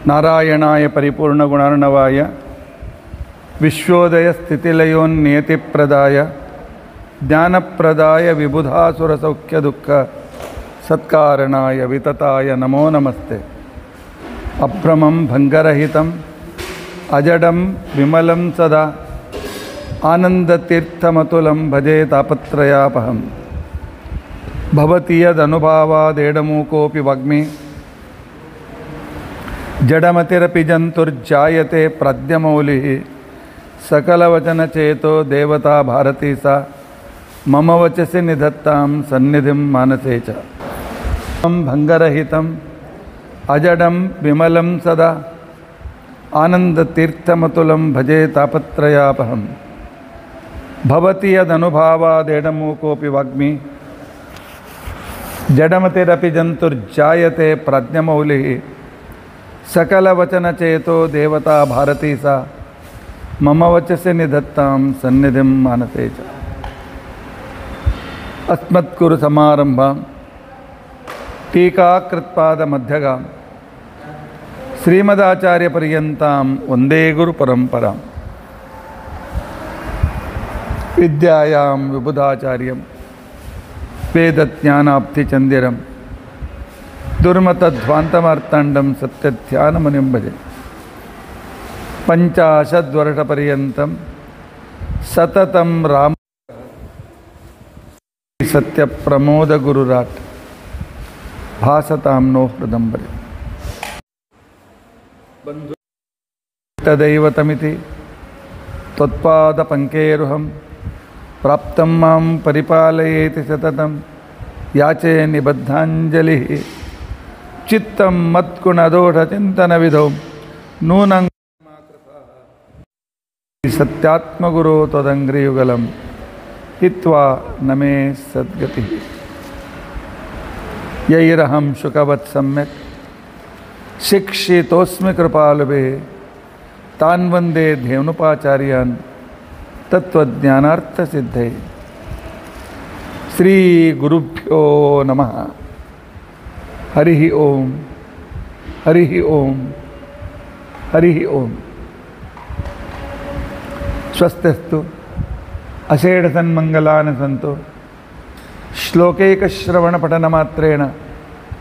ನಾರಾಯಣಾಯ ಪರಿಪೂರ್ಣಗುಣಾರ್ಣವಾಯ ವಿಶ್ವೋದಯ ಸ್ಥಿತಿಲಯೋನ್ನಿಯತಿಪ್ರದಾಯ ಜ್ಞಾನಪ್ರದಾಯ ವಿಬುಧಾಸುರಸೌಖ್ಯದುಃಖ ಸತ್ಕಾರಣಾಯ ವಿತತಾಯ ನಮೋ ನಮಸ್ತೆ. ಅಭ್ರಮಂ ಭಂಗರಹಿತಂ ಅಜಡಂ ವಿಮಲಂ ಸದಾ ಆನಂದತೀರ್ಥಮತುಲಂ ಭಜೆ ತಾಪತ್ರಯಾಪಹಂ. ಭವತಿ ಯದನುಭಾವಾದೇಡಮೂಕೋಪಿ ವಾಗ್ಮಿ ಜಡಮತಿರಪಿ ಜಂತುರ್ಜಾಯತೆ ಪ್ರಾಜ್ಞಮೌಲಿಃ ಸಕಲವಚನಚೇತೋ ದೇವತಾ ಭಾರತೀ ಸಾ ಮಮ ವಚಸಿ ನಿಧತ್ತಾಂ ಸನ್ನಿಧಿಂ ಮಾನಸೇ ಚ. ಭಂಗರಹಿತಂ ಅಜಡಂ ವಿಮಲಂ ಸದಾ ಆನಂದತೀರ್ಥಮತುಲಂ ಭಜೆ ತಾಪತ್ರಯಾಪಹಂ. ಭವತಿ ಯದನುಭಾವಾದೇಡಮೂಕೋಪಿ ವಾಗ್ಮಿ ಜಡಮತಿರಪಿ ಜಂತುರ್ಜಾಯತೆ ಪ್ರಾಜ್ಞಮೌಲಿಃ ಸಕಲವಚನಚೇತೋ ದೇವತಾ ಭಾರತೀ ಸಾ ಮಮ ವಚಸಿ ನಿಧತ್ತಾಂ ಸನ್ನಿಧಿಂ ಮಾನಸೇ ಚ. ಅಸ್ಮತ್ಕುರು ಸಮಾರಂಭಾಂ ಟೀಕಾಕೃತ್ಪಾದಮಧ್ಯಗಾಂ ಶ್ರೀಮದಾಚಾರ್ಯಪರ್ಯಂತಾಂ ವಂದೇ ಗುರುಪರಂಪರಾಂ. ವಿದ್ಯಾಯಾಂ ವಿಬುಧಾಚಾರ್ಯಂ ವೇದಜ್ಞಾನಾಬ್ಧಿಚಂದಿರಂ ದುರ್ಮತಧ್ವಾಂತಮಾರ್ತಾಂಡಂ ಸತ್ಯಧ್ಯಾನಮುನಿಂ ಭಜೆ. ಪಂಚಾಶದ್ವರ್ಷಪರ್ಯಂತಂ ಸತತಂ ರಾಮ ಸತ್ಯಪ್ರಮೋದಗುರುರಾಟ್ ಭಾಸತಾಂ ನೋ ಹೃದಂಬರೆ. ಬಂಧುದೈವತಮಿತಿ ತ್ವತ್ಪಾದಪಂಕೇರುಹಂ ಪ್ರಾಪ್ತಂ ಮಾಂ ಪರಿಪಾಲಯೇತಿ ಸತತಂ ಯಾಚೆ ನಿಬದ್ಧಾಂಜಲಿಃ. ಚಿತ್ತಂ ಮತ್ಗುಣದೋಷಚಿಂತನವಿಧೌ ನೂನಂ ಸತ್ಯಾತ್ಮಗುರೋ ತ್ವದಂಘ್ರಿಯುಗಲಂ ಹಿತ್ವಾ ನಮೇ ಸದ್ಗತಿಃ. ಯೈರಹಂ ಶುಕವತ್ ಸಮ್ಯಕ್ ಶಿಕ್ಷಿತೋಸ್ಮಿ ಕೃಪಾಲುಭಿಃ ತಾನ್ ವಂದೇ ಧೇನುಪಾಚಾರ್ಯಾನ್ ತತ್ವಜ್ಞಾನಾರ್ಥಸಿದ್ಧೈ. ಶ್ರೀ ಗುರುಭ್ಯೋ ನಮಃ. ಹರಿ ಓಂ ಹರಿ ಓಂ ಹರಿ ಓಂ. ಸ್ವಸ್ತಿಸ್ತು ಅಷೇಢಸನ್ಮಂಗಲಾನಿ ಸಂತು ಶ್ಲೋಕೈಕಶ್ರವಣಪಠನಮಾತ್ರೇಣ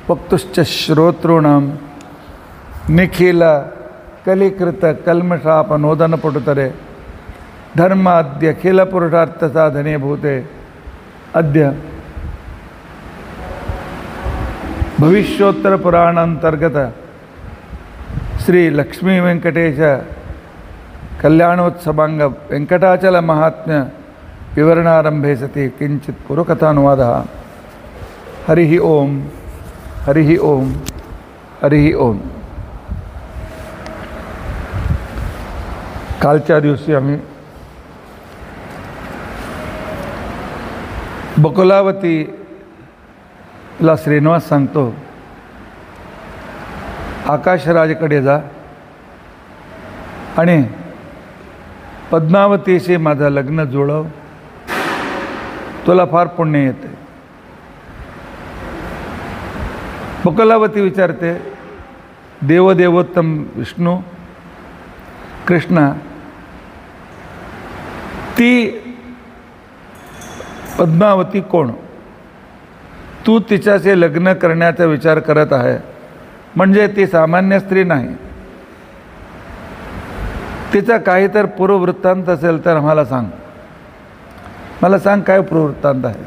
ವಕ್ತುಶ್ಚ ಶ್ರೋತॄಣಾಂ ನಿಖಿಲ ಕಲಿಕೃತ ಕಲ್ಮಷಾಪನೋದನಪಟುತರೆ ಧರ್ಮಾದ್ಯ ಪುರುಷಾರ್ಥ ಸಾಧನೆ ಭೂತೆ ಅದ್ಯ ಭವಿಷ್ಯೋತ್ತರ ಪುರಾಣಾಂತರ್ಗತ ಶ್ರೀ ಲಕ್ಷ್ಮೀ ವೆಂಕಟೇಶ ಕಲ್ಯಾಣೋತ್ಸವಾಂಗ ವೆಂಕಟಾಚಲ ಮಹಾತ್ಮ್ಯ ವಿವರಣಾರಂಭೆ ಸತಿ ಕಿಂಚಿತ್ ಪುರುಕಥಾನುವಾದ. ಹರಿ ಓಂ ಹರಿ ಓಂ हरी ओम. कालच्या दिवशी आम्ही बकुलावतीला श्रीनिवास सांगतो, आकाशराजकडे जा आणि पद्मावतीशी माझं लग्न जुळव, तुला फार पुण्य येते. बकुलावती विचारते, देवदेवोत्तम विष्णू कृष्णा, ती पद्मावती कोण? तू तिच्याशी लग्न करण्याचा विचार करत आहे म्हणजे ती सामान्य स्त्री नाही. तिचा काही तर पूर्ववृत्तांत असेल तर आम्हाला सांग. मला सांग काय पूर्ववृत्तांत आहे.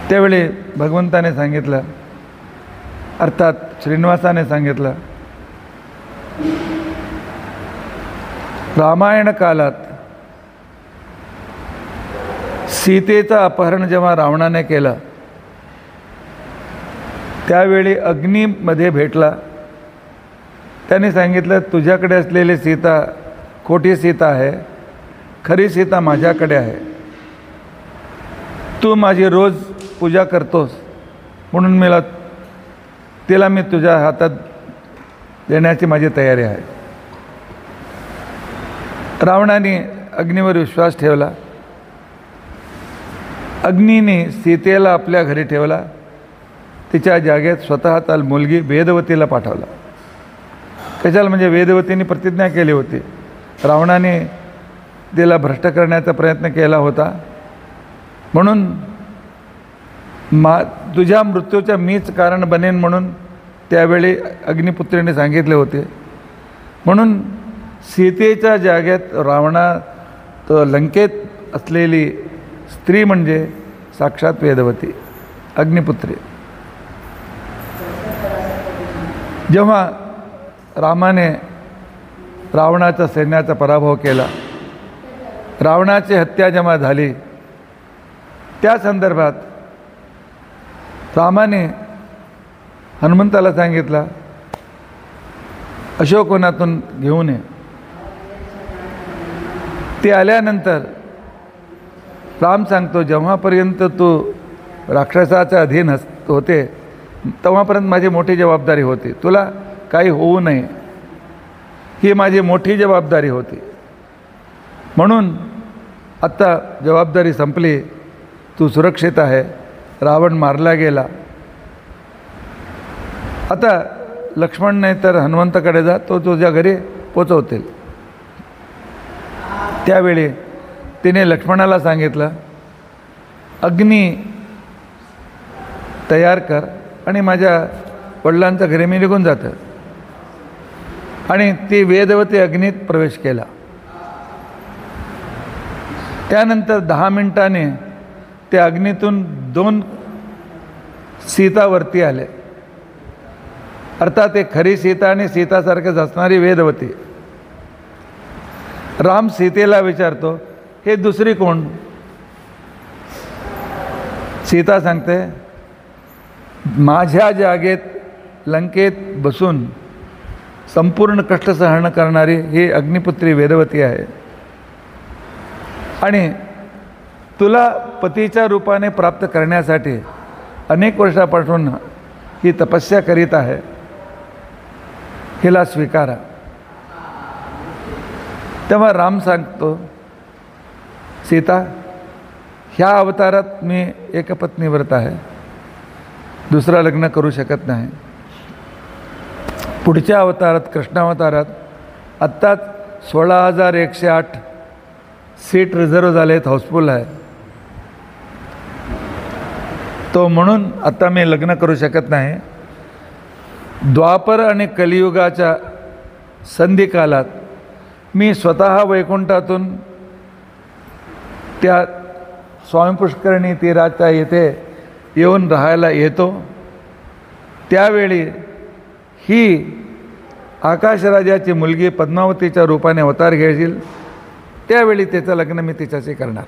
त्यावेळी भगवंताने सांगितलं, अर्थात श्रीनिवासाने सांगितलं, रामायण कालात सीतेचं अपहरण जेव्हा रावणाने केलं त्यावेळी अग्नीमध्ये भेटला. त्याने सांगितलं, तुझ्याकडे असलेली सीता खोटी सीता आहे, खरी सीता माझ्याकडे आहे. तू माझी रोज पूजा करतोस म्हणून तिला मी तुझ्या हातात देण्याची माझी तयारी आहे. रावणाने अग्नीवर विश्वास ठेवला. अग्नीने सीतेला आपल्या घरी ठेवला. तिच्या जागेत स्वतःचा मुलगी वेदवतीला पाठवला. कशाला? म्हणजे वेदवतीने प्रतिज्ञा केली होती, रावणाने तिला भ्रष्ट करण्याचा प्रयत्न केला होता, म्हणून तुझ्या मृत्यूच्या मीच कारण बनेन म्हणून त्यावेळी अग्निपुत्रीने सांगितले होते. म्हणून सीतेच्या जागेत लंकेत असलेली स्त्री म्हणजे साक्षात वेदवती, अग्निपुत्री. जेव्हा रामाने रावणाच्या सैन्याचा पराभव केला, रावणाची हत्या जेव्हा झाली, त्या संदर्भात रामाने हनुमंताला सांगितलं, अशोकवनातून घेऊन ये. ते आल्यानंतर राम सांगतो, जेव्हापर्यंत तू राक्षसाच्या अधीन होते तेव्हापर्यंत माझी मोठी जबाबदारी होती, तुला काही होऊ नये ही माझी मोठी जबाबदारी होती. म्हणून आत्ता जबाबदारी संपली, तू सुरक्षित आहे, रावण मारला गेला. आता लक्ष्मण नाही तर हनुमंताकडे जा, तो तुझ्या घरी पोचवतील. त्यावेळी तिने लक्ष्मणाला सांगितलं, अग्नी तयार कर आणि माझ्या वडिलांच्या घरी मी निघून जातं. आणि ती वेदवती अग्नीत प्रवेश केला. त्यानंतर 10 मिनिटांनी त्या अग्नीतून 2 सीतावरती आले. अर्थात ते खरी सीता आणि सीतासारखंच असणारी वेदवती. राम सीतेला विचारतो, हे दुसरी कोण? सीता सांगते, माझ्या जागेत लंकेत बसून संपूर्ण कष्ट सहन करणारी ही अग्निपुत्री वेदवती आहे आणि तुला पतीच्या रूपाने प्राप्त करण्यासाठी अनेक वर्षापासून ही तपस्या करीत आहे, हिला स्वीकारा. तेव्हा राम सांगतो, सीता, ह्या अवतारात मी एकपत्नीव्रत आहे, दुसरा लग्न करू शकत नाही. पुढच्या अवतारात, कृष्णावतारात आत्ताच 16,108 सीट रिझर्व झाले आहेत, हाऊसफुल आहे. तो म्हणून आता मी लग्न करू शकत नाही. द्वापर आणि कलियुगाच्या संधिकालात मी स्वतः वैकुंठातून त्या स्वामी पुष्करणी तीराच्या येथे येऊन राहायला येतो. त्यावेळी ही आकाशराजाची मुलगी पद्मावतीच्या रूपाने अवतार घेईल, त्यावेळी त्याचं लग्न मी तिच्याशी करणार.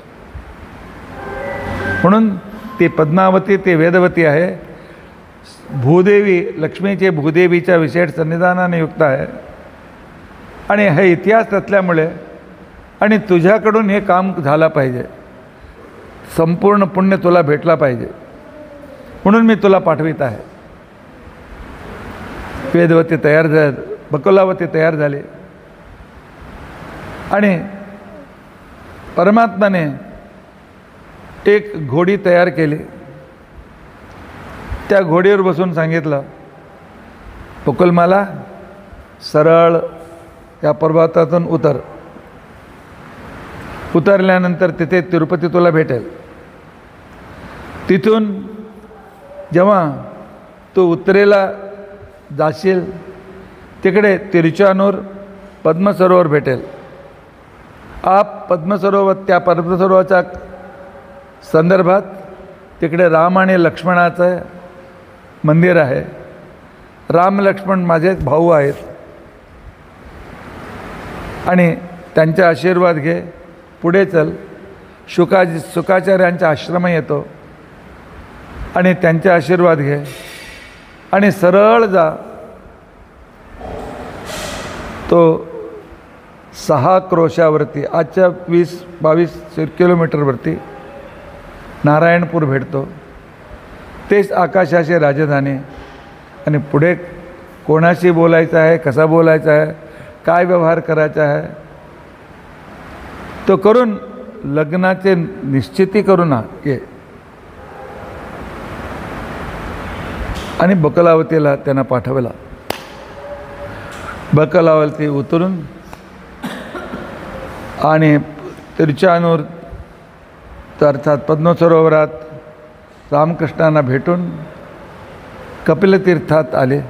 म्हणून ती पद्मावती, ती वेदवती आहे. भूदेवी, लक्ष्मीचे भूदेवीच्या विशेष सन्निधानाने युक्त आहे. आणि हे इतिहास असल्यामुळे आणि तुझ्याकडून हे काम झालं पाहिजे, संपूर्ण पुण्य तुला भेटला पाहिजे, म्हणून मी तुला पाठवित आहे. वेदवती तयार झाली, बकुलावती तयार झाली आणि परमात्माने एक घोडी तयार केली. त्या घोडीवर बसून सांगितलं, बकुलमाला सरळ या पर्वतातून उतरल्यानंतर तिथे तिरुपती तुला भेटेल. तिथून जेव्हा तू उत्तरेला जाशील तिकडे तिरुचानूर पद्मसरोवर भेटेल. पद्मसरोवर, त्या पद्मसरोवराच्या संदर्भात तिकडे राम आणि लक्ष्मणाचं मंदिर आहे. राम लक्ष्मण माझे भाऊ आहेत आणि त्यांचे आशीर्वाद घे. पुढे चल, शुकाचार्यांचा आश्रम येतो आणि त्यांचे आशीर्वाद घे आणि सरळ जा. तो 6 क्रोशावरती, आजच्या 20-22 किलोमीटरवरती नारायणपूर भेटतो. तेच आकाशाची राजधानी. आणि पुढे कोणाशी बोलायचं आहे, कसा बोलायचा आहे, काय व्यवहार करायचा आहे, तो करून लग्नाचे निश्चिती करू ना. ये आणि बकलावतीला त्यांना पाठवला. बकलावती उतरून आणि तिरुचानूर अर्थात पद्मसरोवरात रामकृष्णांना भेटून कपिलतीर्थात आले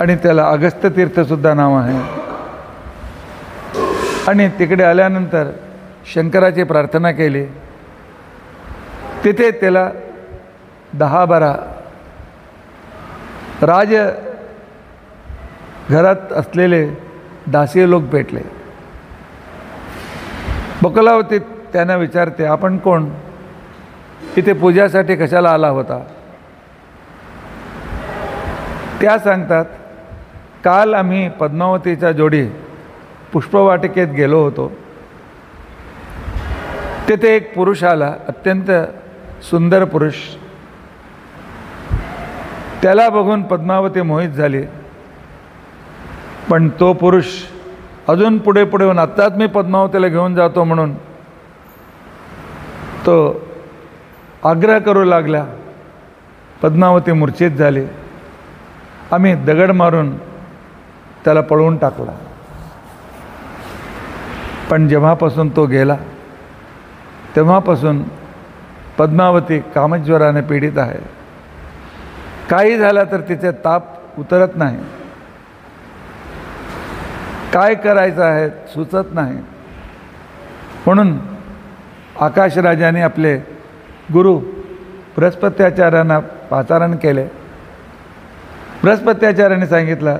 आणि त्याला अगस्त्य तीर्थसुद्धा नाव आहे. आणि तिकडे आल्यानंतर शंकराची प्रार्थना केली. तिथे त्याला 10-12 राज घरात असलेले दासी लोक भेटले. बकलावती त्यांना विचारते, आपण कोण? इथे पूजासाठी कशाला आला होता? त्या सांगतात, काल आम्ही पद्मावतीच्या जोडी पुष्पवाटिकेत गेलो होतो. तिथे एक पुरुष आला, अत्यंत सुंदर पुरुष. त्याला बघून पद्मावती मोहित झाली. पण तो पुरुष अजून पुढे पुढे होऊन आत्ताच मी पद्मावतीला घेऊन जातो म्हणून तो आग्रह करू लागला. पद्मावती मूर्छित झाली. आम्ही दगड मारून त्याला पळवून टाकला. पण जेव्हापासून तो गेला तेव्हापासून पद्मावती कामज्वराने पीडित आहे. काही झालं तर तिचे ताप उतरत नाही. काय करायचं आहे सुचत नाही. म्हणून आकाशराजाने आपले गुरु बृहस्पत्याचार्यांना पाचारण केले. बृहस्पत्याचार्याने सांगितलं,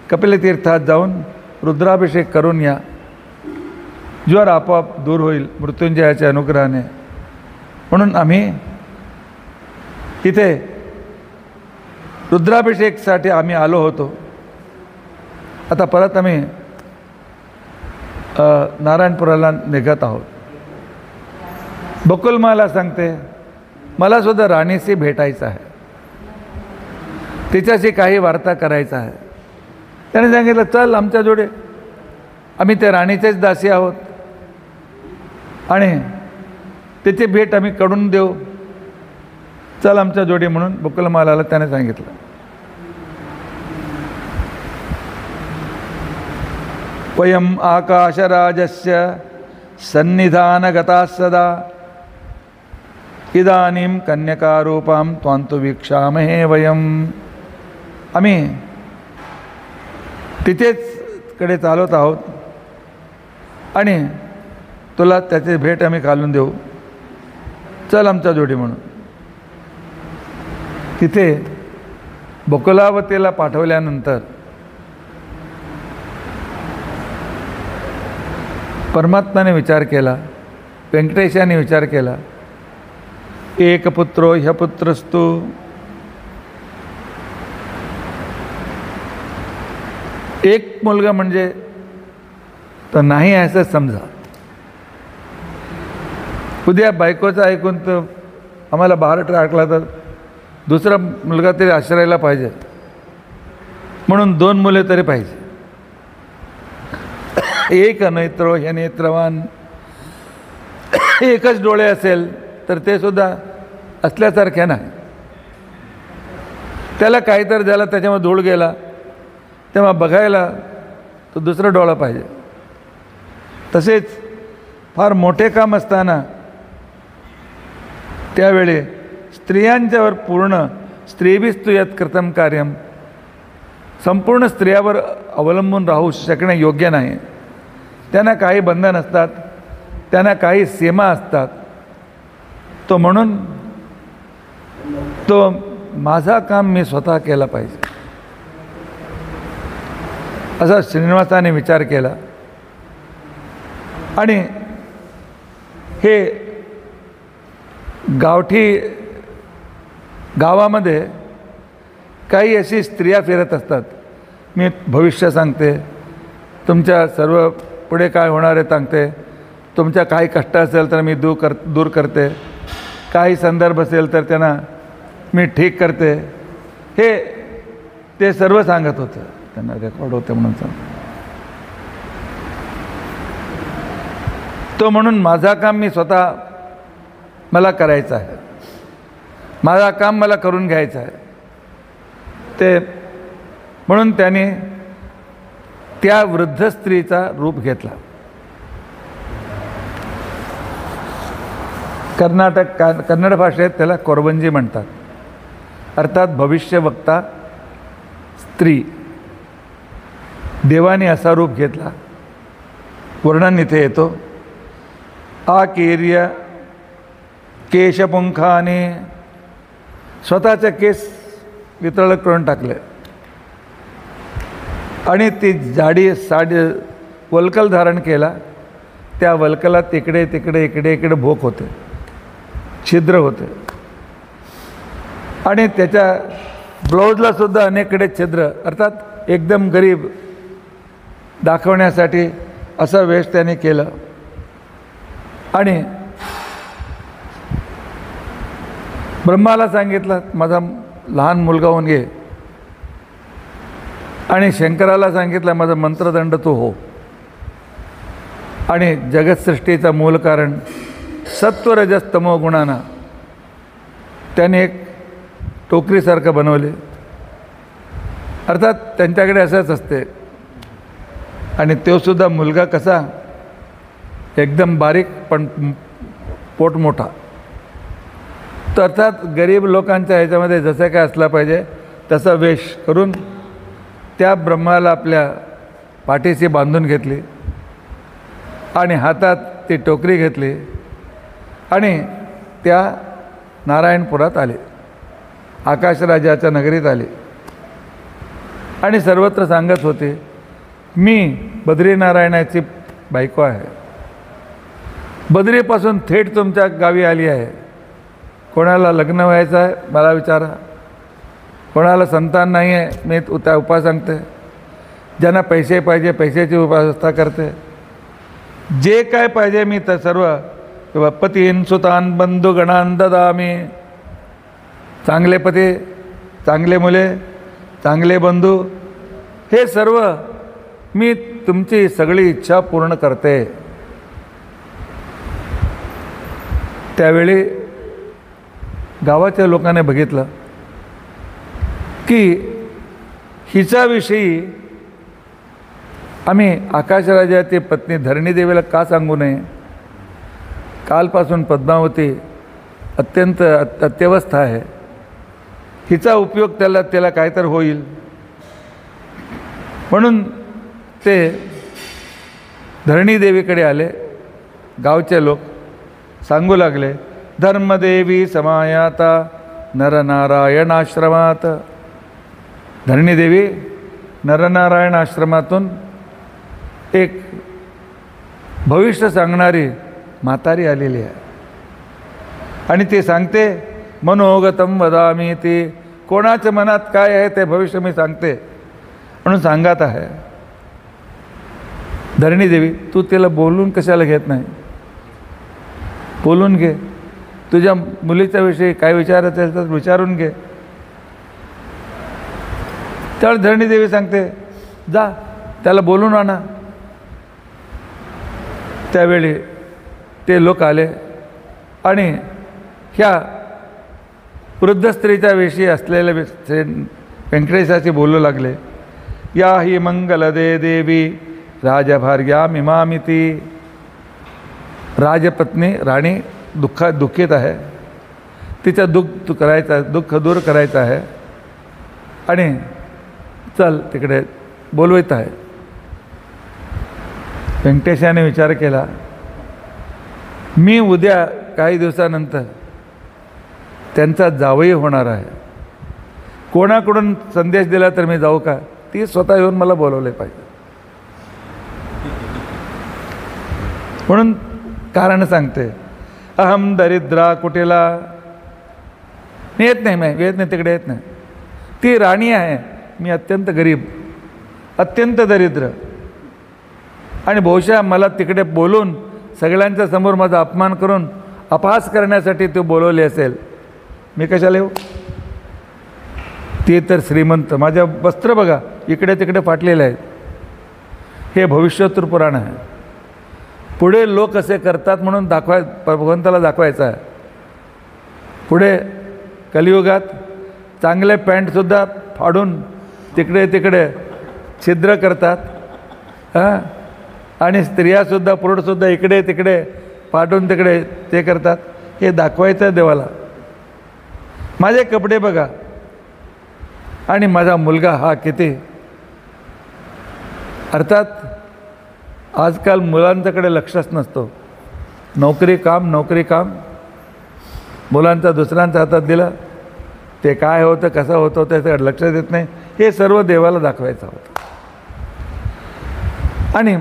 कपिलतीर्थात जाऊन रुद्राभिषेक करून या, ज्वर आपोआप दूर होईल मृत्युंजयाच्या अनुग्रहाने. म्हणून आम्ही तिथे रुद्राभिषेकसाठी आम्ही आलो होतो. आता परत आम्ही नारायणपुराला निघत आहोत. बकुलमाला सांगते, मला सुद्धा राणीशी भेटायचं आहे, तिच्याशी काही वार्ता करायचा आहे. त्याने सांगितलं, चल आमच्या जोडे, आम्ही त्या राणीचेच दासी आहोत आणि तिची भेट आम्ही करून देऊ, चल आमच्या जोडी म्हणून बकुलमालाला त्याने सांगितलं. वयम आकाशराजस्य सन्निधानगता सदा इदानीं कन्यकारूपां त्वांतु वीक्षामहे वयम. आम्ही तिथेच कडे चालत आहोत आणि तुला त्याची भेट आम्ही घालून देऊ, चल आमच्या जोडी म्हणून. तिथे बकुलावतीला पाठवल्यानंतर परमात्म्याने विचार केला, व्यंकटेशाने विचार केला, एक पुत्रो ह्य पुत्रस्तु. एक मुलगा म्हणजे तर नाही असं समजा. उद्या बायकोचं ऐकून तर आम्हाला बाहेर टाकला तर दुसरा मुलगा तरी आश्रयाला पाहिजे, म्हणून 2 मुले तरी पाहिजे. एक नेत्रो ह्य नेत्रवान, एकच डोळे असेल तर ते सुद्धा असल्यासारखे नाही. त्याला काहीतरी झालं, त्याच्यामध्ये धूळ गेला, तेव्हा बघायला तो दुसरं डोळा पाहिजे. तसेच फार मोठे काम असताना त्यावेळी स्त्रियांच्यावर पूर्ण स्त्रीभिस्तु यत् कृतं कार्यम, संपूर्ण स्त्रियावर अवलंबून राहू शकणे योग्य नाही. त्यांना काही बंधन असतात, त्यांना काही सीमा असतात. तो म्हणून तो माझा काम मी स्वतः केला पाहिजे असा श्रीनिवासाने विचार केला. आणि हे गावामध्ये काही अशी स्त्रिया फिरत असतात. मी भविष्य सांगते, तुमच्या सर्व पुढे काय होणार आहे सांगते, तुमच्या काही कष्ट असेल तर मी दूर करते, काही संदर्भ असेल तर त्यांना मी ठीक करते. हे ते सर्व सांगत होतं. त्यांना रेकॉर्ड होते म्हणून सांग. तो म्हणून माझा काम मी स्वतः मला करायचं आहे. माझा काम मला करून घ्यायचं आहे ते. म्हणून त्याने त्या वृद्ध स्त्रीचा रूप घेतला. कन्नड भाषेत त्याला कोरबंजी म्हणतात, अर्थात भविष्यवक्ता स्त्री. देवाने असा रूप घेतला. वर्णन इथे येतो, आकीर्य केशपुंखाने, स्वतःचे केस वितळक करून टाकले आणि ती जाडी साडी वल्कल धारण केला. त्या वल्कलात इकडे तिकडे इकडे इकडे भोक होते, छिद्र होते आणि त्याच्या ब्लाऊजला सुद्धा अनेकडे छिद्र, अर्थात एकदम गरीब दाखवण्यासाठी असा वेश त्याने केलं. आणि ब्रह्माला सांगितलं माझा लहान मुलगा होऊन घे, आणि शंकराला सांगितलं माझा मंत्रदंड तू हो. आणि जगतसृष्टीचा मूल कारण सत्वरजस्तमो गुणांना त्याने एक टोकरीसारखं बनवले. अर्थात त्यांच्याकडे असंच असते. आणि तो सुद्धा मुलगा कसा, एकदम बारीक पण पोट मोठा. तर अर्थात गरीब लोकांच्या ह्याच्यामध्ये जसं काय असला पाहिजे तसा वेश करून त्या ब्रह्माला आपल्या पाठीशी बांधून घेतली आणि हातात ती टोकरी घेतली आणि त्या नारायणपुरात आले, आकाशराजाच्या नगरीत आले. आणि सर्वत्र सांगत होते मी बद्रीनारायणाची बायको आहे, बद्रीपासून थेट तुमच्या गावी आली आहे. कोणाला लग्न व्हायचं आहे मला विचारा, कोणाला संतान नाही आहे मी त्या उपाय सांगते, ज्यांना पैसे पाहिजे पैशाची व्यवस्था करते, जे काय पाहिजे मी तर सर्व पतीन सुतान बंधुगणान ददामी. चांगले पती, चांगले मुले, चांगले बंधू, हे सर्व मी तुमची सगळी इच्छा पूर्ण करते. त्यावेळी गावाच्या लोकांनी बघितलं की हिच्याविषयी आम्ही आकाशराजाची पत्नी धरणीदेवीला का सांगू नये. कालपासून पद्मावती अत्यंत अत्यवस्थ आहे, हिचा उपयोग त्याला काहीतरी होईल. म्हणून ते धरणीदेवीकडे आले. गावचे लोक सांगू लागले धर्मदेवी समायाता नरनारायण आश्रमात. धरणीदेवी नरनारायण आश्रमातून एक भविष्य सांगणारी म्हातारी आलेली आहे आणि ती सांगते मनोगतम वदामी. ती कोणाच्या मनात काय आहे ते भविष्य मी सांगते म्हणून सांगत आहे. धरणीदेवी तू तिला बोलून कशाला घेत नाही, बोलून घे. तुझ्या मुलीच्या विषयी काय विचार असेल तर विचारून घे. त्यावेळी धरणीदेवी सांगते जा त्याला बोलून आणा. त्यावेळी ते लोक आले आणि ह्या वृद्ध स्त्रीच्या विषयी असलेल्या व्यंकटेशाची बोलू लागले. या ही मंगलदे देवी राजभार्या मिमामिती. राजपत्नी राणी दुःखित आहे, तिचं दुःख दूर करायचं आहे आणि चल तिकडे बोलवत आहे. व्यंकटेशाने विचार केला मी उद्या काही दिवसानंतर त्यांचा जावई होणार आहे, कोणाकडून संदेश दिला तर मी जाऊ का. ती स्वतः येऊन मला बोलवले पाहिजे. म्हणून कारण सांगते अहम दरिद्रा कुटीला. मी येत नाही, मी येत नाही, तिकडे येत नाही. ती राणी आहे, मी अत्यंत गरीब, अत्यंत दरिद्र आणि बहुशा मला तिकडे बोलून सगळ्यांच्या समोर माझा अपमान करून अपहास करण्यासाठी ते बोलवले असेल. मी कशाला येऊ. ते तर श्रीमंत, माझ्या वस्त्र बघा इकडे तिकडे फाटलेले आहेत. हे भविष्योत्तर पुराण आहे. पुढे लोक असे करतात म्हणून भगवंताला दाखवायचं आहे. पुढे कलियुगात चांगले पॅन्टसुद्धा फाडून तिकडे तिकडे छिद्र करतात, हां, आणि स्त्रियासुद्धा पुरुषसुद्धा इकडे तिकडे फाटून तिकडे ते करतात. हे दाखवायचं आहे देवाला. माझे कपडे बघा आणि माझा मुलगा हा किती. अर्थात आजकाल मुलांच्याकडे लक्षच नसतो. नोकरी काम नोकरी काम. मुलांचा दुसऱ्यांच्या हातात दिलं, ते काय होतं कसं होतं त्याच्याकडे लक्ष देत नाही. हे सर्व देवाला दाखवायचं होतं. आणि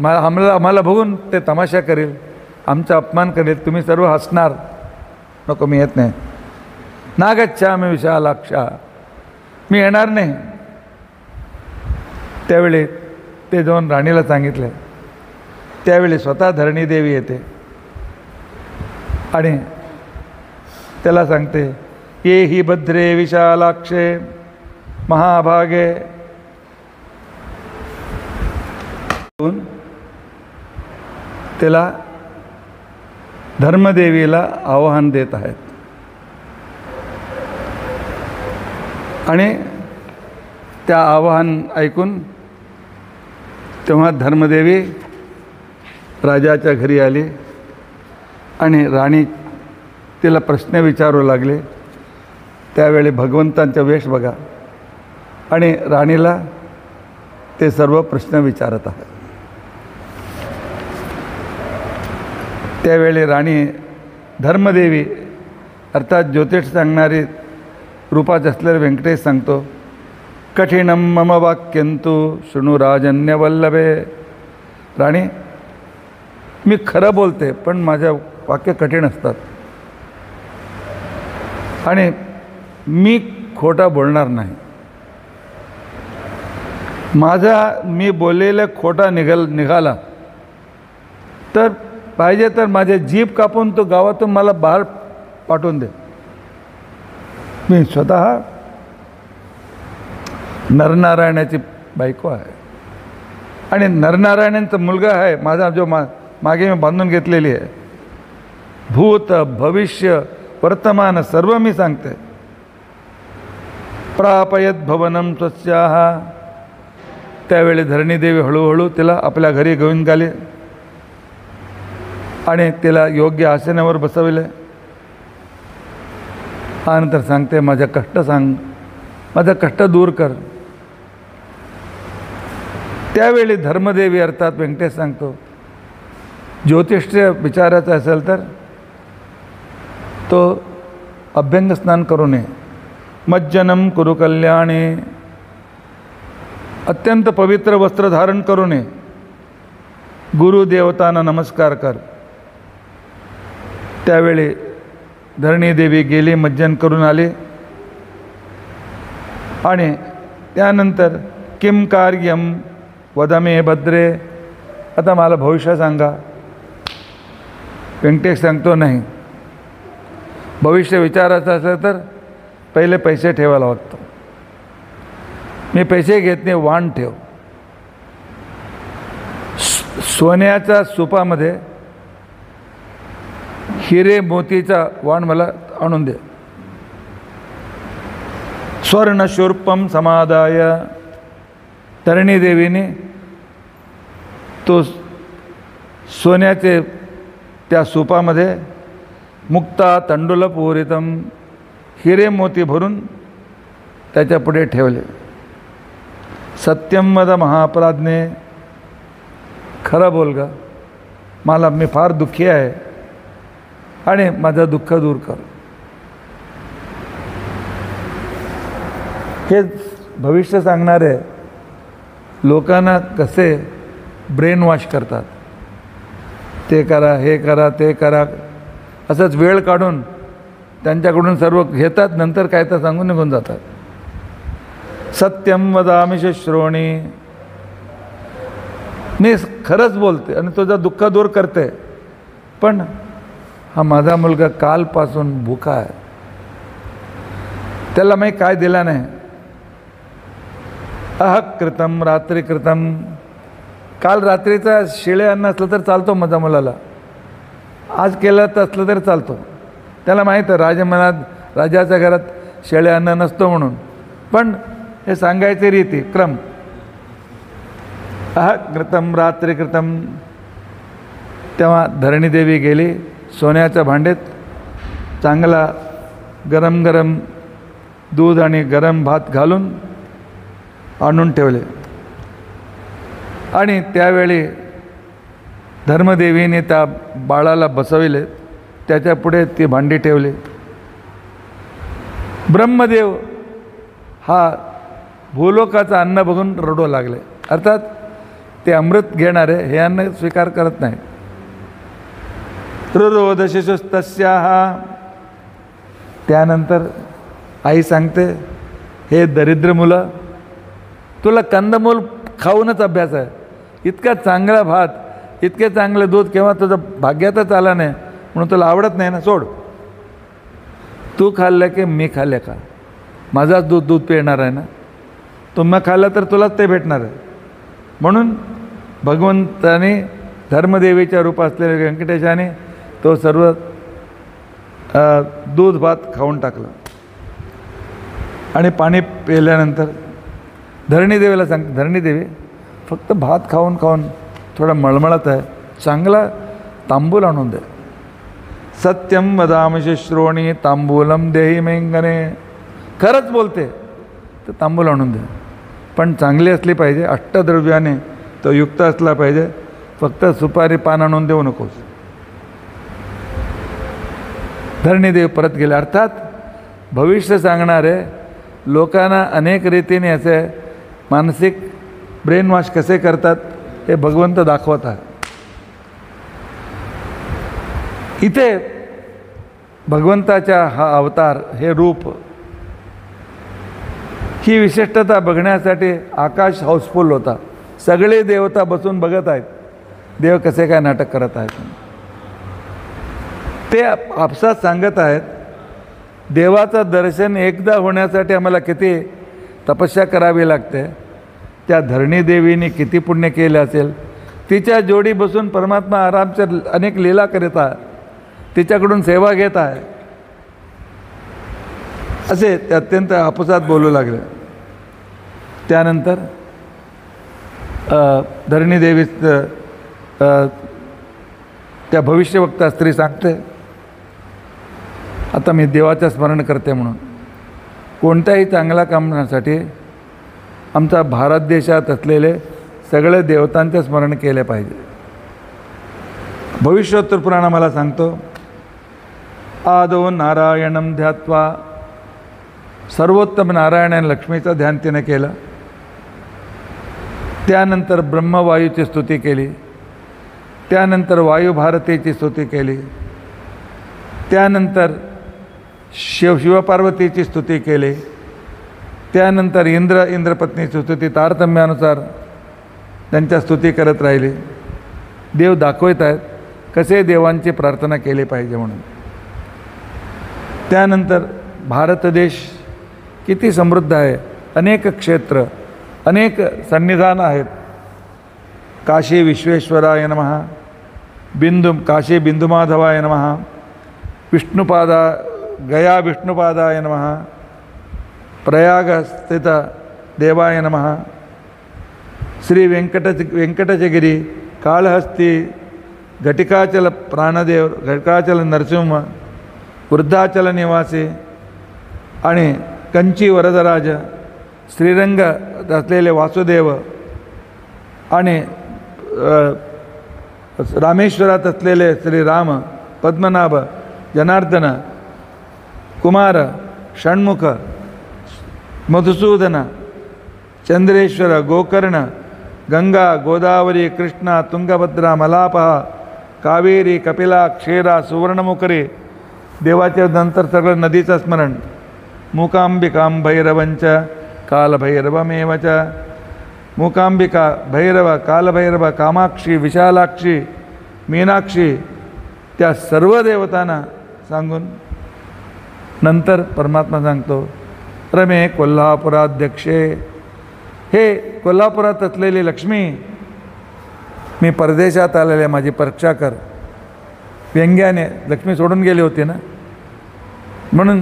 आम्हाला बघून ते तमाशा करेल, आमचा अपमान करेल, तुम्ही सर्व हसणार. नको, मी येत नाही. नागच्छामि विशालाक्षा, मी येणार नाही. त्यावेळी ते जाऊन राणीला सांगितले. त्यावेळी स्वतः धरणी देवी येते आणि त्याला सांगते, ये ही भद्रे विशालाक्षे महाभागे. त्याला धर्मदेवीला आवाहन देत आहेत. आणि त्या आवाहन ऐकून तेव्हा धर्मदेवी राजाच्या घरी आली आणि राणी तिला प्रश्न विचारू लागले. त्यावेळी भगवंतांचा वेश बघा आणि राणीला ते सर्व प्रश्न विचारत आहेत. त्यावेळी राणी धर्मदेवी अर्थात ज्योतिष सांगणारी रूपात असलेले व्यंकटेश सांगतो, कठिणम मम वाक्यंतु शृणु राजन्यवल्लभे. राणी, मी खरं बोलते पण माझ्या वाक्य कठीण असतात आणि मी खोटा बोलणार नाही. मी बोललेला खोटा निघाला तर पाहिजे तर माझे जीभ कापून तो गावातून मला बाहेर पाठवून दे. मी स्वतः नरनारायणाची बायको आहे आणि नरनारायणांचा मुलगा आहे माझा, जो मागे मी बांधून घेतलेली आहे. भूत भविष्य वर्तमान सर्व मी सांगते. प्रापयत भवनम स्वस्याः. त्यावेळी धरणीदेवी हळूहळू तिला आपल्या घरी घेऊन गेली आणि तिला योग्य आसनावर बसविले. त्यानंतर सांगते, माझं कष्ट सांग, माझं कष्ट दूर कर. त्यावेळी धर्मदेवी अर्थात व्यंकटेश सांगतो, ज्योतिष्य विचारायचं असेल तर तो अभ्यंग स्नान करू नये. मज्जनम कुरु कल्याणे. अत्यंत पवित्र वस्त्र धारण करू नये. गुरुदेवतांना नमस्कार कर. त्यावेळी धरणीदेवी गेली, मज्जन करून आली आणि त्यानंतर किम कार्यम वदमे भद्रे. आता मला भविष्य सांगा. व्यंकटेश सांगतो, नाही, भविष्य विचारायचं असेल तर पहिले पैसे ठेवायला लागतो. मी पैसे घेत नाही, वाण ठेव. सोन्याच्या सुपामध्ये हिरे मोतीचा वाण मला आणून दे. स्वर्णशूर्पम समादाय. धरणीदेवीने तो सोन्याचे त्या सुपामध्ये मुक्ता तंडुलपूरितम हिरे मोती भरून त्याच्या पुढे ठेवले. सत्यम वद महाप्राज्ञे. खरं बोल ग, मी फार दुःखी आहे आणि माझं दुःख दूर कर. हे भविष्य सांगणारे लोकांना कसे ब्रेन वॉश करतात. ते करा, हे करा, ते करा, असंच वेळ काढून त्यांच्याकडून सर्व घेतात, नंतर काय तर सांगून निघून जातात. सत्यम वदामि शुश्रोणी. मी खरंच बोलते आणि तुझं दुःख दूर करते, पण हा माझा मुलगा कालपासून भुका आहे, त्याला मी काय दिला नाही. कृतम रात्री कृतम. काल रात्रीचा शिळे अन्न असलं तर चालतो माझ्या मुलाला, आज केलं तर असलं तरी चालतो. त्याला माहीत आहे राजमनात राजाच्या घरात शेळे अन्न नसतो म्हणून, पण हे सांगायचे रीती क्रम. कृतम रात्री कृतम. तेव्हा धरणीदेवी गेली, सोन्याच्या भांड्यात चांगला गरम गरम दूध आणि गरम भात घालून आणून ठेवले. आणि त्यावेळी धर्मदेवीने त्या बाळाला बसविले, त्याच्या पुढे ती भांडी ठेवली. ब्रह्मदेव हा भूलोकाचं अन्न बघून रडू लागले. अर्थात ते अमृत घेणारे हे अन्न स्वीकार करत नाही. रुरोध शिशुस्तस्याः. त्यानंतर आई सांगते, हे दरिद्र मुलं, तुला कंदमूल खाऊनच अभ्यास आहे. इतका चांगला भात, इतके चांगलं दूध केव्हा तुझं भाग्यातच आला नाही, म्हणून तुला आवडत नाही ना, सोड. तू खाल्लं की मी खाल्लं का? माझाच दूध पिणार आहे ना, तुम्ही खाल्लं तर तुलाच ते भेटणार आहे. म्हणून भगवंताने धर्मदेवीच्या रूप असलेल्या व्यंकटेशाने तो सर्व दूध भात खाऊन टाकलं. आणि पाणी पिल्यानंतर धरणीदेवीला सांग, धरणीदेवी फक्त भात खाऊन खाऊन थोडा मळमळत आहे, चांगला तांबूल आणून दे. सत्यम वदामि श्रोणी तांबूलम देही मेंगने. खरंच बोलते तर तांबूल आणून दे, पण चांगली असली पाहिजे, अष्टद्रव्याने तो युक्त असला पाहिजे. फक्त सुपारी पान आणून देऊ नकोस. धरणीदेव परत गेले. अर्थात भविष्य सांगणारे लोकांना अनेक रीतीने असे मानसिक ब्रेन वॉश कसे करतात हे भगवंत दाखवत आहे. इथे भगवंताच्या हा अवतार, हे रूप, ही विशिष्टता बघण्यासाठी आकाश हाऊसफुल होता. सगळे देवता बसून बघत आहेत देव कसे काय नाटक करत आहेत. ते आपसात सांगत आहेत, देवाचं दर्शन एकदा होण्यासाठी आम्हाला किती तपस्या करावी लागते. त्या धरणीदेवीने किती पुण्य केले असेल. तिच्या जोडी बसून परमात्मा आरामच्या अनेक लीला करीत आहे, तिच्याकडून सेवा घेत आहे, असे ते अत्यंत आपसात बोलू लागले. त्यानंतर धरणीदेवी त्या भविष्यवक्ता स्त्री सांगते, आता मी देवाचं स्मरण करते म्हणून कोणत्याही चांगल्या कामासाठी आमचा भारत देशात असलेले सगळे देवतांचे स्मरण केले पाहिजे. भविष्योत्तर पुराण मला सांगतो, आदौ नारायणं ध्यात्वा. सर्वोत्तम नारायण लक्ष्मीचं ध्यान तिने केलं. त्यानंतर ब्रह्मवायूची स्तुती केली. त्यानंतर वायुभारतीची स्तुती केली. त्यानंतर शिवपार्वतीची स्तुती केली. त्यानंतर इंद्रपत्नीची स्तुती तारतम्यानुसार त्यांच्या स्तुती करत राहिली. देव दाखवत आहेत कसे देवांची प्रार्थना केली पाहिजे म्हणून. त्यानंतर भारत देश किती समृद्ध आहे, अनेक क्षेत्र, अनेक सन्निधान आहेत. काशी विश्वेश्वराय नमः, काशी बिंदुमाधवाय नमः, गया विष्णुपादाय नमः, प्रयाग स्थित देवाय नमः, श्री वेंकटचगिरी, काळहस्ती, घटिकाचल प्राणदेव, घटिकाचल नरसिंह, वृद्धाचल निवासी आणि कंची वरदराज, श्रीरंग असलेले वासुदेव आणि रामेश्वरात असलेले श्रीराम, पद्मनाभ, जनार्दन, कुमार, षण्मुख, मधुसूदन, चंद्रेश्वर, गोकर्ण, गंगा, गोदावरी, कृष्णा, तुंगभद्रा, मलापहा, कावेरी, कपिला, क्षीरा, सुवर्णमुखरी. देवाच्या नंतर सगळं नदीचं स्मरण. मूकांबिकां भैरवंच कालभैरवमेव च. मूकांबिका, भैरव, कालभैरव, कामाक्षी, विशालाक्षी, मीनाक्षी, त्या सर्व देवतांना सांगून नंतर परमात्मा सांगतो, रमे कोल्हापुराध्यक्षे. हे कोल्हापुरात असलेली लक्ष्मी, मी परदेशात आलेले, माझी परीक्षा कर. व्यंग्याने लक्ष्मी सोडून गेली होती ना, म्हणून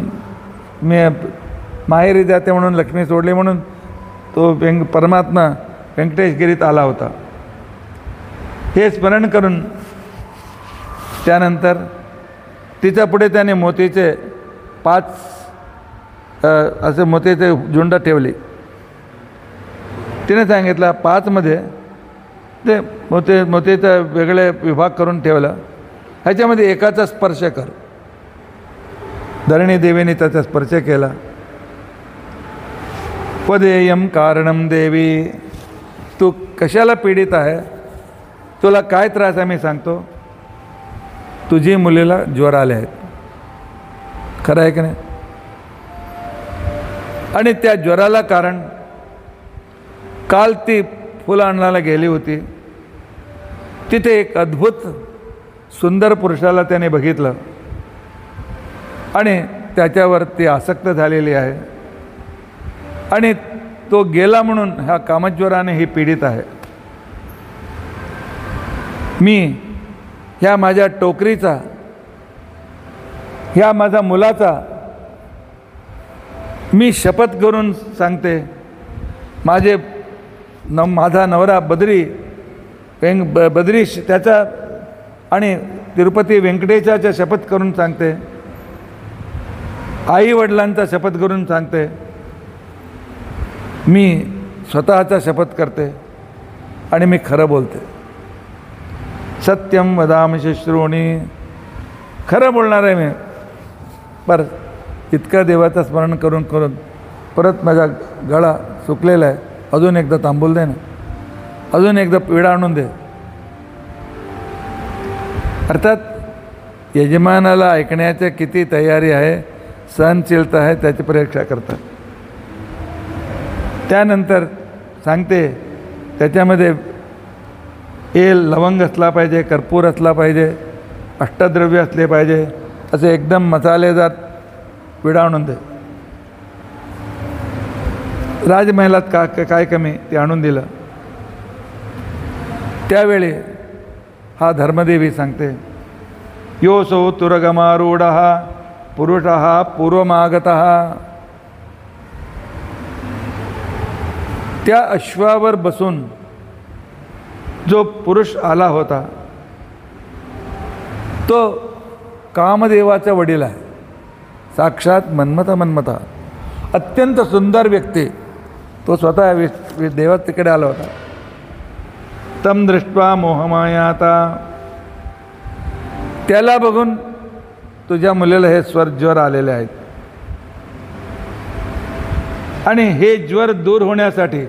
मी माहेरी जाते म्हणून लक्ष्मी सोडली म्हणून तो परमात्मा व्यंकटेशगिरीत आला होता. हे स्मरण करून त्यानंतर तिच्या पुढे त्याने मोतीचे 5 असे मोतीचे झुंड ठेवली. तिने सांगितलं 5मध्ये ते मोतीचा वेगळे विभाग करून ठेवला. ह्याच्यामध्ये एकाचा स्पर्श कर. धरणी देवीने त्याचा स्पर्श केला. पदेयम कारणम देवी, तू कशाला पीडित आहे, तुला काय त्रास आहे मी सांगतो. तुझी मुलीला ज्वर आले आहेत. खरं आहे की नाही. आणि त्या ज्वराला कारण काल ती फुलं आणायला गेली होती. तिथे एक अद्भुत सुंदर पुरुषाला त्याने बघितलं आणि त्याच्यावर ती आसक्त झालेली आहे आणि तो गेला म्हणून ह्या कामज्वराने ही पीडित आहे. मी ह्या माझ्या टोकरीचा, ह्या माझ्या मुलाचा मी शपथ करून सांगते, माझा नवरा बद्री त्याचा आणि तिरुपती व्यंकटेशाच्या शपथ करून सांगते, आई वडिलांचा शपथ करून सांगते, मी स्वतःचा शपथ करते आणि मी खरं बोलते. सत्यम वदामि श्रोणी, खरं बोलणार आहे मी. पर इतकं देवाचं स्मरण करून करून परत माझा गळा सुकलेला आहे. अजून एकदा तांबूल दे ना, अजून एकदा पिढा आणून दे. अर्थात यजमानाला ऐकण्याची किती तयारी आहे, सहनशीलता आहे, त्याची परीक्षा करतात. त्यानंतर सांगते त्याच्यामध्ये लवंग असला पाहिजे, कर्पूर असला पाहिजे, अष्टद्रव्य असले पाहिजे, असे एकदम मसालेदार विडा आणून दे. राजमहालात काय कमी ते आणून दिलं. त्यावेळी हा धर्मदेवी सांगते, योसो तुरगमारूढ पुरुष पूर्वमागत. त्या अश्वावर बसून जो पुरुष आला होता तो कामदेवाचा वडील आहे, साक्षात मन्मथा. अत्यंत सुंदर व्यक्ती. तो स्वतः देवा तिकडे आला होता. तम दृष्ट्वा मोहमायाता, त्याला बघून तुझ्या मुलीला हे ज्वर आलेले आहेत आणि हे ज्वर दूर होण्यासाठी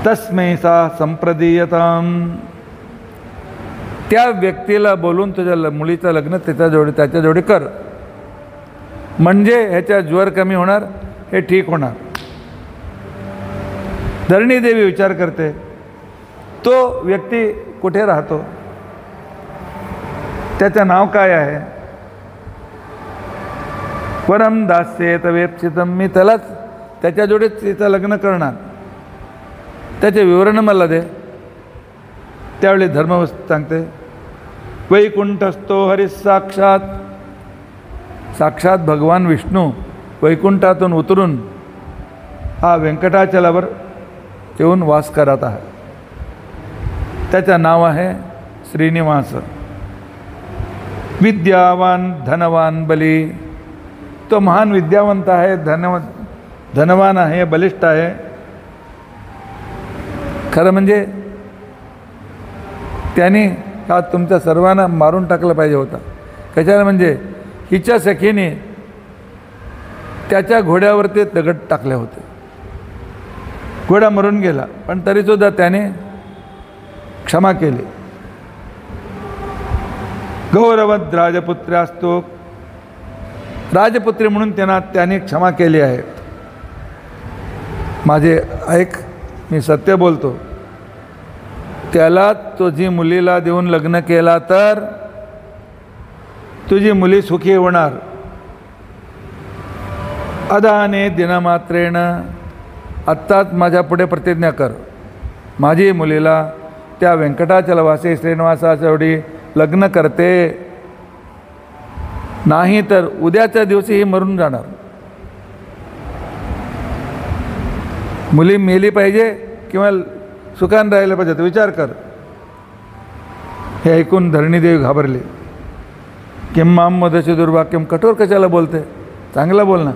तस्मै सा संप्रदीयताम, त्या व्यक्तीला बोलून तुझ्या मुलीचं लग्न त्याच्या जोडी कर, म्हणजे ह्याच्या ज्वर कमी होणार, हे ठीक होणार. धरणी देवी विचार करते, तो व्यक्ती कुठे राहतो, त्याचं नाव काय आहे. परम दास्येत वेप्सितम, मी त्यालाच त्याच्या जोडीच तिचं लग्न करणार, त्याचे विवरण मला दे. त्यावेळी धर्मवस्त सांगते, वैकुंठस्थो हरिस साक्षात, साक्षात भगवान विष्णू वैकुंठातून उतरून हा व्यंकटाचलावर येऊन वास करत आहे. त्याचं नाव आहे श्रीनिवास. विद्यावान धनवान बली, तो महान विद्यावंत आहे, धनवान आहे, बलिष्ठ आहे. खरं म्हणजे त्याने हा तुमच्या सर्वांना मारून टाकलं पाहिजे होता. कशाला म्हणजे हिच्या सखीने त्याच्या घोड्यावरती दगड टाकले होते. घोडा मरून गेला पण तरीसुद्धा त्याने क्षमा केली. गौरवद राजपुत्र्यास्तो, राजपुत्री म्हणून त्याने क्षमा केली आहे. माझे ऐक, मी सत्य बोलतो. त्याला तुझी मुलीला देऊन लग्न केला तर तुझी मुली सुखी होणार. अदाने दिनमात्रेण, आत्ताच माझ्या पुढे प्रतिज्ञा कर, माझी मुलीला त्या व्यंकटाचलवासी श्रीनिवासाच्या एवढी लग्न करते. नाही तर उद्याच्या दिवशी ही मरून जाणार. मुली मेली पाहिजे किंवा सुखान राहिलं पाहिजे, विचार कर. हे ऐकून धरणीदेवी घाबरली. किं माम मदशी दुर्वाक्यम, कठोर कशाला बोलते, चांगला बोल ना.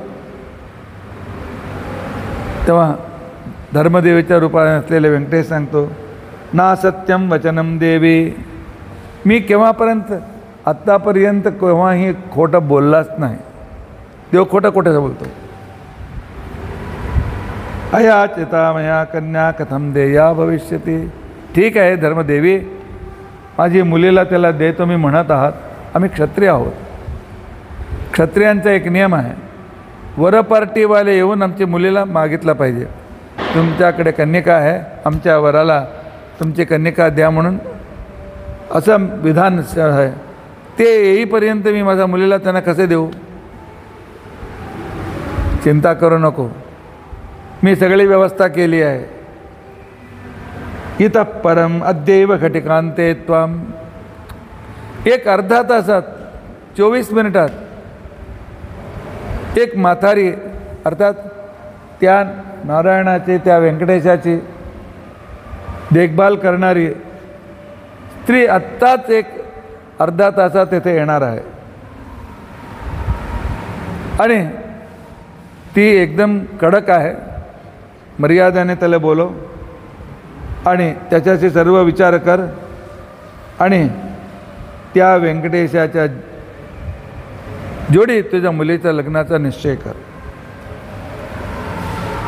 तेव्हा धर्मदेवीच्या रूपाने असलेले व्यंकटेश सांगतो, ना सत्यम वचनम देवी, मी केव्हापर्यंत आत्तापर्यंत केव्हाही खोटं बोललाच नाही. देव खोटं खोटं बोलतो. अयाचिता मया कन्या कथम देया भविष्यती. ठीक आहे धर्मदेवी, माझी मुलीला त्याला दे तुम्ही म्हणत आहात, आम्ही क्षत्रिय आहोत. क्षत्रियांचा एक नियम आहे, वर पार्टीवाले येऊन आमची मुलीला मागितला पाहिजे, तुमच्याकडे कन्यका आहे, आमच्या वराला तुमची कन्यका द्या म्हणून, असं विधान आहे. ते येईपर्यंत मी माझ्या मुलीला त्यांना कसे देऊ. चिंता करू नको, मी सगळी व्यवस्था केली आहे. इतः परम अद्यैव घटिकांते त्वाम. एक अर्धा तासात 24 मिनिटात एक म्हातारी, अर्थात त्या नारायणाची त्या व्यंकटेशाची देखभाल करणारी स्त्री आत्ताच एक अर्धा तासात येथे येणार आहे. आणि ती एकदम कडक आहे. मर्यादेने त्याला बोलव आणि त्याच्याशी सर्व विचार कर आणि त्या व्यंकटेशाच्या जोडी तुझ्या मुलीच्या लग्नाचा निश्चय कर.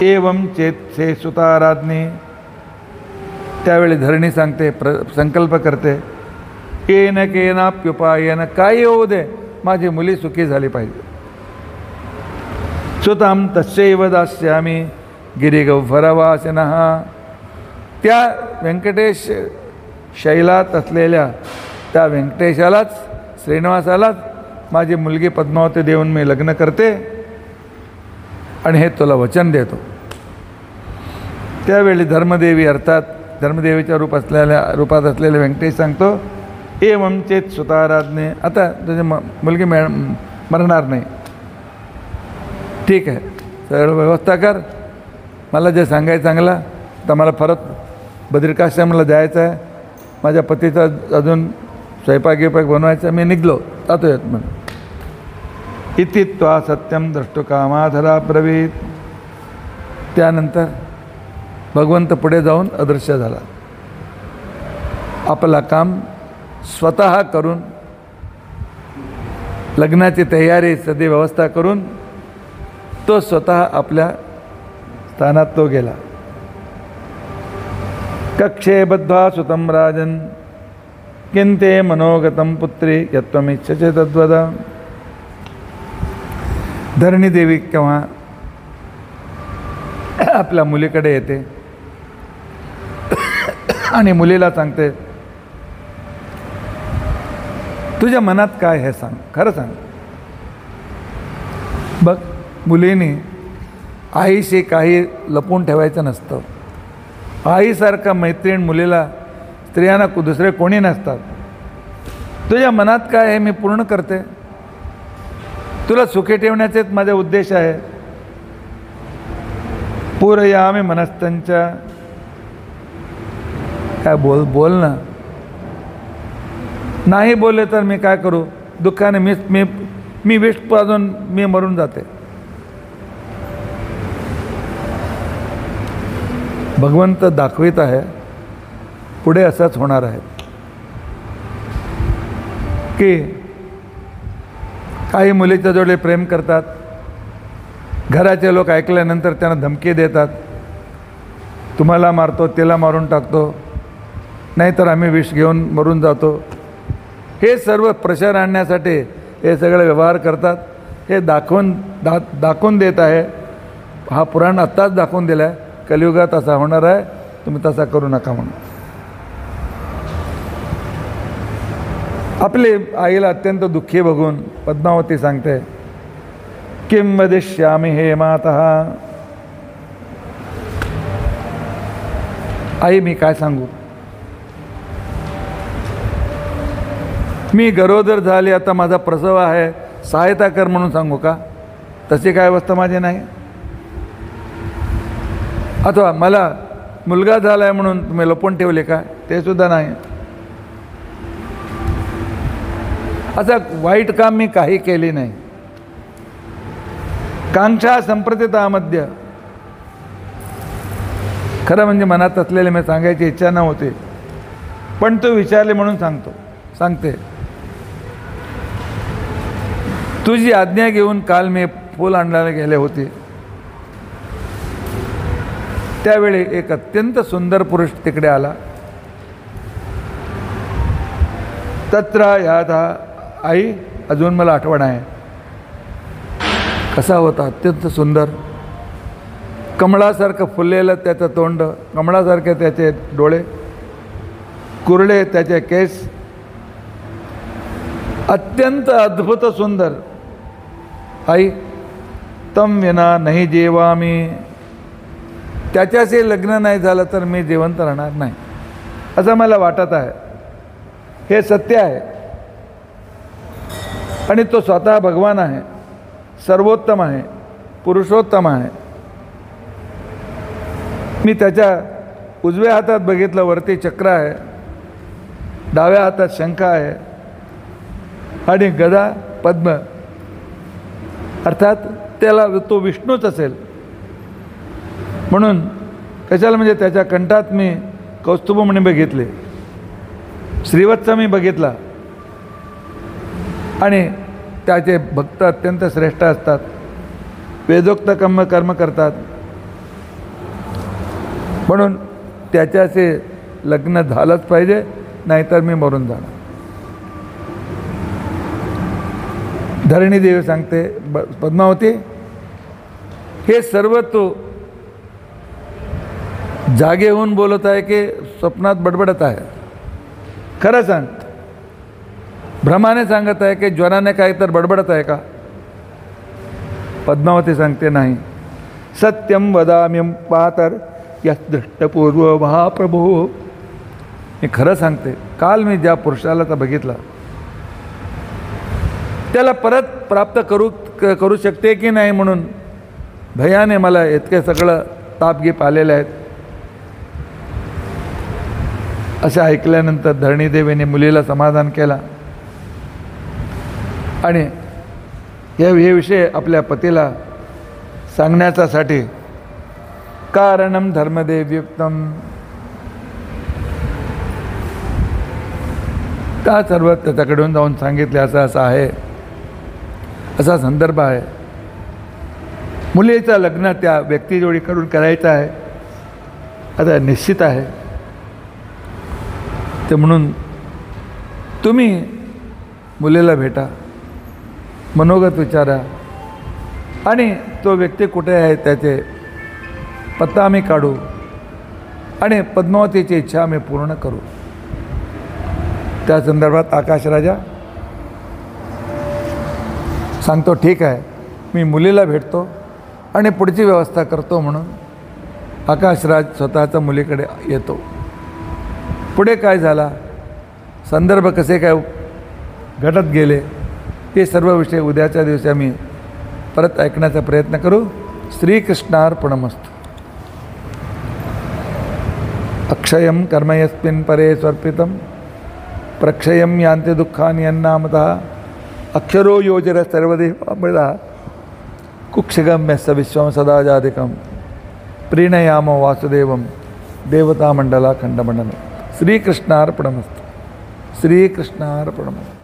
एवं चेत सुताराज्ञी. त्यावेळी धरणी सांगते, संकल्प करते, येन केनाप्युपायेन, काही होऊ दे, माझी मुली सुखी झाली पाहिजे. सुतां तस्यैव दास्यामि गिरिगह्वरवासिनः. त्या व्यंकटेश शैलात असलेल्या त्या व्यंकटेशालाच, श्रीनिवासालाच माझी मुलगी पद्मावती देऊन मी लग्न करते आणि हे तुला वचन देतो. त्यावेळी धर्मदेवी, अर्थात धर्मदेवीच्या रूपात असलेले व्यंकटेश सांगतो, एवं चेत सुताराज्ञे. आता तुझी मुलगी मरणार नाही. ठीक आहे, सगळं व्यवस्था कर. मला जे सांगायचं चांगला, तर मला परत बद्रिकाश्रमला जायचं आहे. माझ्या पतीचा अजून स्वयंपाक बनवायचा, मी निघलो, जातो येत म्हणून. इति त्वा सत्यम द्रष्टुकामाधरा ब्रवीत. त्यानंतर भगवंत पुढे जाऊन अदृश्य झाला. आपला काम स्वतः करून, लग्नाची तयारी सदी व्यवस्था करून तो स्वतः आपल्या स्थानात तो गेला. कक्षे बद्ध्वा सुतं राजन किंते मनोगतं पुत्री यत्त्वमिच्छसे तद्वद. धरणी देवी केव्हा आपल्या मुलीकडे येते आणि मुलीला सांगते, तुझ्या मनात काय आहे सांग, खरं सांग. बघ, मुलीने आईशी काही लपून ठेवायचं नसतं. आईसारखा मैत्रीण मुलीला, स्त्रियांना दुसरे कोणी नसतात. तुझ्या मनात काय आहे मी पूर्ण करते. तुला सुखी ठेवण्याचेच माझा उद्देश आहे. पूरयामी मनस्तंच्या. काय बोल ना. नाही बोलले तर मी काय करू, दुःखाने मी विष पाजून मी मरून जाते. भगवंत दाखवित आहे पुढे असंच होणार आहे की काही मुलीच्या जोडे प्रेम करतात, घराचे लोक ऐकल्यानंतर त्यांना धमकी देतात, तुम्हाला मारतो, तिला मारून टाकतो, नाहीतर आम्ही विष घेऊन मरून जातो. हे सर्व प्रचार आणण्यासाठी हे सगळे व्यवहार करतात. हे दाखवून देत आहे. हा पुराण आत्ताच दाखवून दिला आहे, कलियुगात असा होणार आहे, तुम्ही तसा करू नका म्हणून. आपली आईला अत्यंत दुःखी बघून पद्मावती सांगते, किं वदिष्यामि हे मातः. आई मी काय सांगू, मी गरोदर झाली, आता माझा प्रसव आहे, सहायता कर म्हणून सांगू का? तशी काय अवस्था माझी नाही. अथवा मला मुलगा झाला आहे म्हणून तुम्ही लपवून ठेवले का? ते सुद्धा नाही. असं वाईट काम मी काही केले नाही. कांक्षा संप्रतितामध्ये खरं म्हणजे मनात असलेले मी सांगायची इच्छा नव्हती, पण तू विचारले म्हणून सांगते. तुझी आज्ञा घेऊन काल मी फूल आणायला गेले होते. त्यावेळी एक अत्यंत सुंदर पुरुष तिकडे आला. तत्र यादा आई, अजून मला आठवण आहे. कसा होता? अत्यंत सुंदर, कमळासारखं फुललेलं त्याचं तोंड, कमळासारखे त्याचे डोळे, कुरळे त्याचे केस, अत्यंत अद्भुत सुंदर. आई, तम विना नाही जेवामी, त्याच्याशी लग्न नाही झालं तर मी जिवंत राहणार नाही असं मला वाटत आहे. हे सत्य आहे. आणि तो स्वतः भगवान आहे, सर्वोत्तम आहे, पुरुषोत्तम आहे. मी त्याच्या उजव्या हातात बघितलं, वरती चक्र आहे, डाव्या हातात शंख आहे आणि गदा पद्म, अर्थात त्याला तो विष्णूच असेल. म्हणून कशाला म्हणजे त्याच्या कंठात मी कौस्तुभमणी बघितले, श्रीवत्स मी बघितला. आणि त्याचे भक्त अत्यंत श्रेष्ठ असतात, वेदोक्त कर्म करतात. म्हणून त्याच्याशी लग्न झालंच पाहिजे, नाहीतर मी मरून जाणार. धरणी देवी सांगते, पद्मावती, हे सर्व तू जागे होऊन बोलत आहे की स्वप्नात बडबडत आहे? खरं सांग. भ्रमाने सांगत आहे की ज्वराने काय तर बडबडत आहे का? पद्मावती सांगते, नाही. सत्यम वदाम्यम पातर यस् दृष्टपूर्व महाप्रभो. मी खरं सांगते, काल मी ज्या पुरुषाला तर बघितला त्याला परत प्राप्त करू शकते की नाही म्हणून भयाने मला इतके सगळं तापगीप आलेले आहेत. असे ऐकल्यानंतर धरणीदेवीने मुलीला समाधान केला आणि हे विषय आपल्या पतीला सांगण्याच्यासाठी कारणम धर्मदेवयुक्तम, त्या सर्व त्याच्याकडून जाऊन सांगितले, असं असं आहे, असा संदर्भ आहे. मुलीचं लग्न त्या व्यक्तीजोडीकडून करायचं आहे, आता निश्चित आहे. ते म्हणून तुम्ही मुलीला भेटा, मनोगत विचारा आणि तो व्यक्ती कुठे आहे त्याचे पत्ता आम्ही काढू आणि पद्मावतीची इच्छा आम्ही पूर्ण करू. त्या संदर्भात आकाश राजा सांगतो, ठीक आहे, मी मुलीला भेटतो आणि पुढची व्यवस्था करतो. म्हणून आकाशराज स्वतःच्या मुलीकडे येतो. पुढे काय झाला, संदर्भ कसे काय घडत गेले, हे सर्व विषय उद्याच्या दिवशी आम्ही परत ऐकण्याचा प्रयत्न करू. श्रीकृष्णार्पणमस्तु. अक्षयं कर्म यस्मिन् परे स्वर्पितं प्रक्षयं यान्ति दुःखानि यन्नामतः अक्षरो योजर सर्वदेवामृतः कुक्षिगम्यस्य विश्वं सदा जाधिकं प्रीणयामो वासुदेवं देवतामण्डला खण्डमण्डलम्. श्रीकृष्णार्पणमस्तु. श्रीकृष्णार्पणमस्तु.